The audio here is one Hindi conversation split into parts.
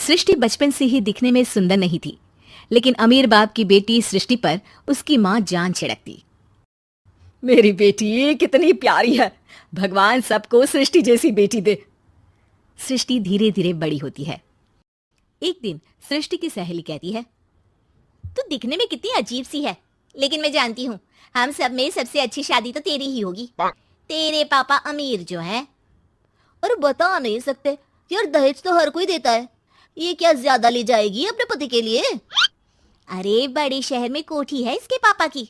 सृष्टि बचपन से ही दिखने में सुंदर नहीं थी, लेकिन अमीर बाप की बेटी सृष्टि पर उसकी माँ जान छिड़कती। मेरी बेटी कितनी प्यारी है, भगवान सबको सृष्टि जैसी बेटी दे। सृष्टि धीरे धीरे बड़ी होती है। एक दिन सृष्टि की सहेली कहती है, तू दिखने में कितनी अजीब सी है, लेकिन मैं जानती हूँ हम सब में सबसे अच्छी शादी तो तेरी ही होगी। तेरे पापा अमीर जो है। और बता नहीं सकते यार, दहेज तो हर कोई देता है, ये क्या ज्यादा ले जाएगी अपने पति के लिए? अरे बड़े शहर में कोठी है इसके पापा की।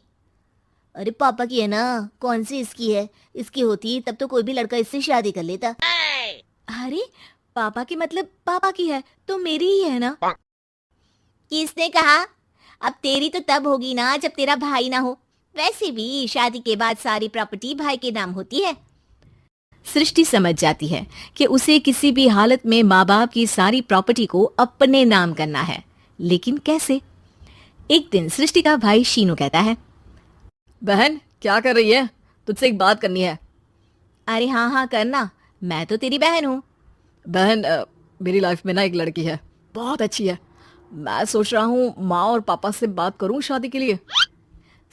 अरे पापा की है ना, कौन सी इसकी है? इसकी होती तब तो कोई भी लड़का इससे शादी कर लेता। अरे पापा की मतलब पापा की है तो मेरी ही है ना। किसने कहा? अब तेरी तो तब होगी ना जब तेरा भाई ना हो। वैसे भी शादी के बाद सारी प्रॉपर्टी भाई के नाम होती है। सृष्टि समझ जाती है कि उसे किसी भी हालत में माँ बाप की सारी प्रॉपर्टी को अपने नाम करना है, लेकिन कैसे? एक दिन सृष्टि का भाई शीनू कहता है, बहन क्या कर रही है? तुझसे एक बात करनी है। अरे हाँ हाँ करना, मैं तो तेरी बहन हूँ। बहन मेरी लाइफ में ना एक लड़की है, बहुत अच्छी है। मैं सोच रहा हूँ माँ और पापा से बात करूँ शादी के लिए।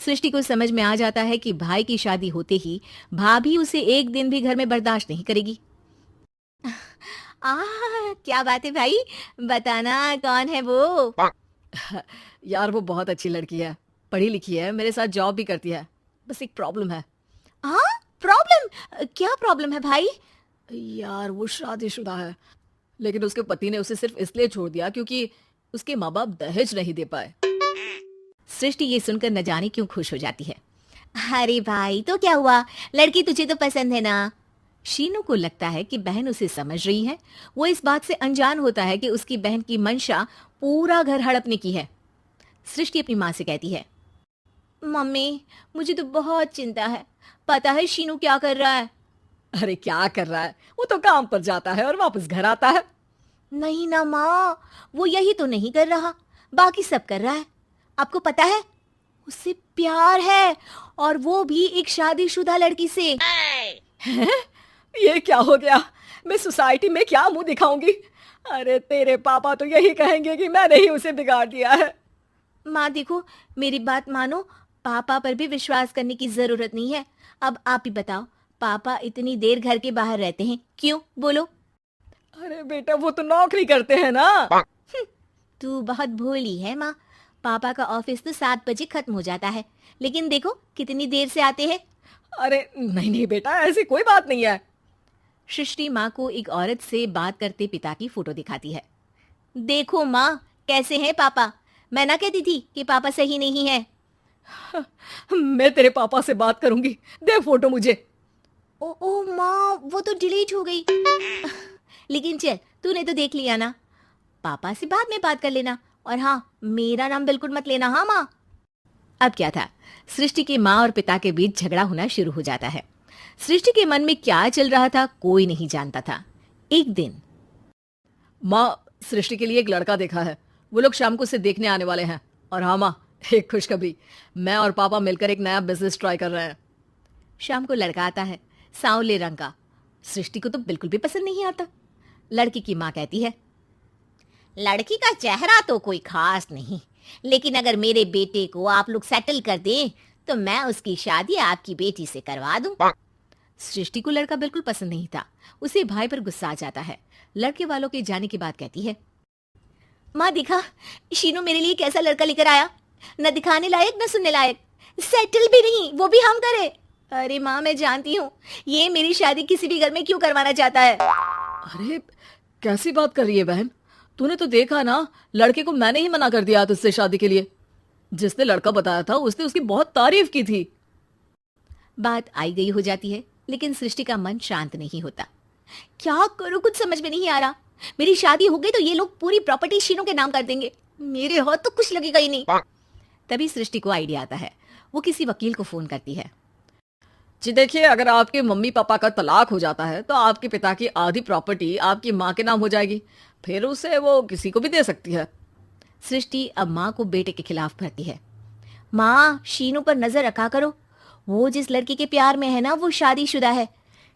सृष्टि को समझ में आ जाता है कि भाई की शादी होते ही भाभी उसे एक दिन भी घर में बर्दाश्त नहीं करेगी। क्या बात है भाई, बताना कौन है वो? यार वो बहुत अच्छी लड़की है, पढ़ी लिखी है, मेरे साथ जॉब भी करती है। बस एक प्रॉब्लम है। हाँ प्रॉब्लम? क्या प्रॉब्लम है भाई? यार वो शादीशुदा है, लेकिन उसके पति ने उसे सिर्फ इसलिए छोड़ दिया क्योंकि उसके माँ बाप दहेज नहीं दे पाए। सृष्टि ये सुनकर न जाने क्यों खुश हो जाती है। अरे भाई तो क्या हुआ, लड़की तुझे तो पसंद है ना? शीनू को लगता है कि बहन उसे समझ रही है। वो इस बात से अनजान होता है कि उसकी बहन की मंशा पूरा घर हड़पने की है। सृष्टि अपनी माँ से कहती है, मम्मी मुझे तो बहुत चिंता है, पता है शीनू क्या कर रहा है? अरे क्या कर रहा है, वो तो काम पर जाता है और वापस घर आता है। नहीं ना माँ, वो यही तो नहीं कर रहा, बाकी सब कर रहा है। आपको पता है उससे प्यार है, और वो भी एक शादीशुदा लड़की से। हैं? ये क्या हो गया? मैं सोसाइटी में क्या मुंह दिखाऊंगी? अरे तेरे पापा तो यही कहेंगे कि मैंने ही उसे बिगाड़ दिया है। माँ देखो, मेरी बात मानो, पापा पर भी विश्वास करने की जरूरत नहीं है। अब आप ही बताओ, पापा इतनी देर घर के बाहर रहते हैं क्यों, बोलो? अरे बेटा वो तो नौकरी करते हैं ना। तू बहुत भोली है माँ। पापा का ऑफिस तो 7 बजे खत्म हो जाता है, लेकिन देखो कितनी देर से आते हैं। अरे नहीं नहीं बेटा, ऐसी कोई बात नहीं है। सृष्टि माँ को एक औरत से बात करते पिता की फोटो दिखाती है। देखो माँ कैसे हैं पापा, मैं ना कहती थी कि पापा सही नहीं है। मैं तेरे पापा से बात करूंगी, दे फोटो मुझे। ओ माँ, वो तो डिलीट हो गई। लेकिन चल, तूने तो देख लिया ना, पापा से बाद में बात कर लेना। और हाँ, मेरा नाम बिल्कुल मत लेना। हाँ माँ। अब क्या था, सृष्टि के माँ और पिता के बीच झगड़ा होना शुरू हो जाता है। सृष्टि के मन में क्या चल रहा था कोई नहीं जानता था। एक दिन, माँ सृष्टि के लिए एक लड़का देखा है, वो लोग शाम को उसे देखने आने वाले हैं। और हाँ माँ, एक खुशखबरी, मैं और पापा मिलकर एक नया बिजनेस ट्राई कर रहे हैं। शाम को लड़का आता है, सांवले रंग का। सृष्टि को तो बिल्कुल भी पसंद नहीं आता। लड़की की माँ कहती है, लड़की का चेहरा तो कोई खास नहीं, लेकिन अगर मेरे बेटे को आप लोग सेटल कर दें तो मैं उसकी शादी आपकी बेटी से करवा दूं। सृष्टि को लड़का बिल्कुल पसंद नहीं था। उसे भाई पर गुस्सा आ जाता है। लड़के वालों के जाने के बाद कहती है, माँ दिखा, शीनू मेरे लिए कैसा लड़का लेकर आया, न दिखाने लायक न सुनने लायक, सेटल भी नहीं, वो भी हम करे। अरे माँ मैं जानती हूँ ये मेरी शादी किसी भी घर में क्यों करवाना चाहता है। अरे कैसी बात कर रही है बहन, तूने तो देखा ना, लड़के को मैंने ही मना कर दिया तुझसे शादी के लिए। जिसने लड़का बताया था उसने उसकी बहुत तारीफ की थी। बात आई गई हो जाती है, लेकिन सृष्टि का मन शांत नहीं होता। क्या करूं, कुछ समझ में नहीं आ रहा। मेरी शादी हो गई तो ये लोग पूरी प्रॉपर्टी शीनू के नाम कर देंगे, मेरे हाथ तो कुछ लगेगा ही नहीं। तभी सृष्टि को आइडिया आता है। वो किसी वकील को फोन करती है। जी देखिए, अगर आपके मम्मी पापा का तलाक हो जाता है तो आपके पिता की आधी प्रॉपर्टी आपकी माँ के नाम हो जाएगी, फिर उसे वो किसी को भी दे सकती है। सृष्टि अब माँ को बेटे के खिलाफ भरती है। माँ शीनू पर नजर रखा करो, वो जिस लड़की के प्यार में है ना वो शादीशुदा है।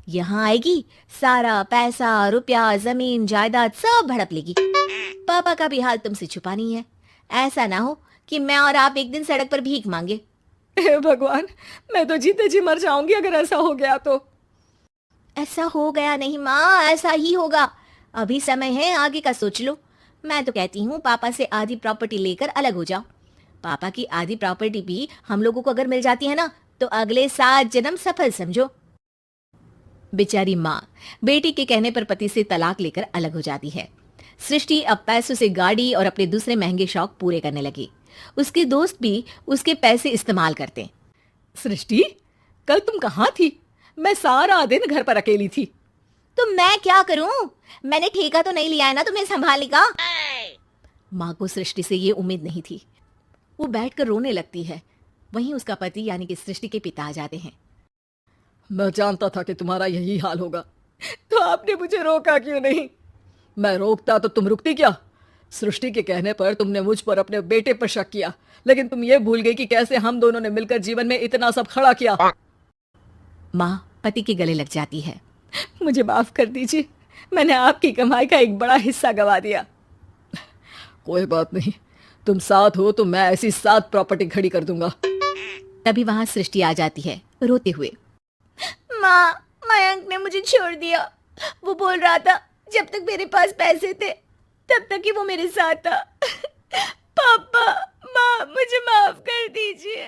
यहाँ आएगी, सारा पैसा, रुपया, जमीन, जायदाद सब भड़प लेगी। पापा का भी हाल तुमसे छुपा नहीं है। ऐसा ना हो कि मैं और आप एक दिन सड़क पर भीख मांगे। हे भगवान, मैं तो जीते जी मर जाऊंगी अगर ऐसा हो गया तो। ऐसा हो गया नहीं माँ, ऐसा ही होगा। अभी समय है, आगे का सोच लो। मैं तो कहती हूँ पापा से आधी प्रॉपर्टी लेकर अलग हो जाओ। पापा की आधी प्रॉपर्टी भी हम लोगों को अगर मिल जाती है ना, तो अगले 7 जन्म सफल समझो। बेचारी माँ बेटी के कहने पर पति से तलाक लेकर अलग हो जाती है। सृष्टि अब पैसों से गाड़ी और अपने दूसरे महंगे शौक पूरे करने लगी। उसके दोस्त भी उसके पैसे इस्तेमाल करते। सृष्टि, कल तुम कहाँ थी? मैं सारा दिन घर पर अकेली थी। तो मैं क्या करूं? मैंने ठेका तो नहीं लिया है ना तुम्हें संभालने का। माँ को सृष्टि से ये उम्मीद नहीं थी। वो बैठकर रोने लगती है। वहीं उसका पति यानी कि सृष्टि के पिता आ जाते हैं। मैं जानता था कि तुम्हारा यही हाल होगा, तो आपने मुझे रोका क्यों नहीं? मैं रोकता तो तुम रुकती क्या? सृष्टि के कहने पर तुमने मुझ पर अपने बेटे पर शक किया, लेकिन तुम ये भूल गई कि कैसे हम दोनों ने मिलकर जीवन में इतना सब खड़ा किया। माँ पति के गले लग जाती है। मुझे माफ कर दीजिए, मैंने आपकी कमाई का एक बड़ा हिस्सा गवा दिया। कोई बात नहीं, तुम साथ हो तो मैं ऐसी 7 प्रॉपर्टी खड़ी कर दूंगा। तभी वहां सृष्टि आ जाती है रोते हुए। माँ, मयंक ने मुझे छोड़ दिया। वो बोल रहा था जब तक मेरे पास पैसे थे तब तक ही वो मेरे साथ था। पापा, माँ, मुझे माफ कर दीजिए।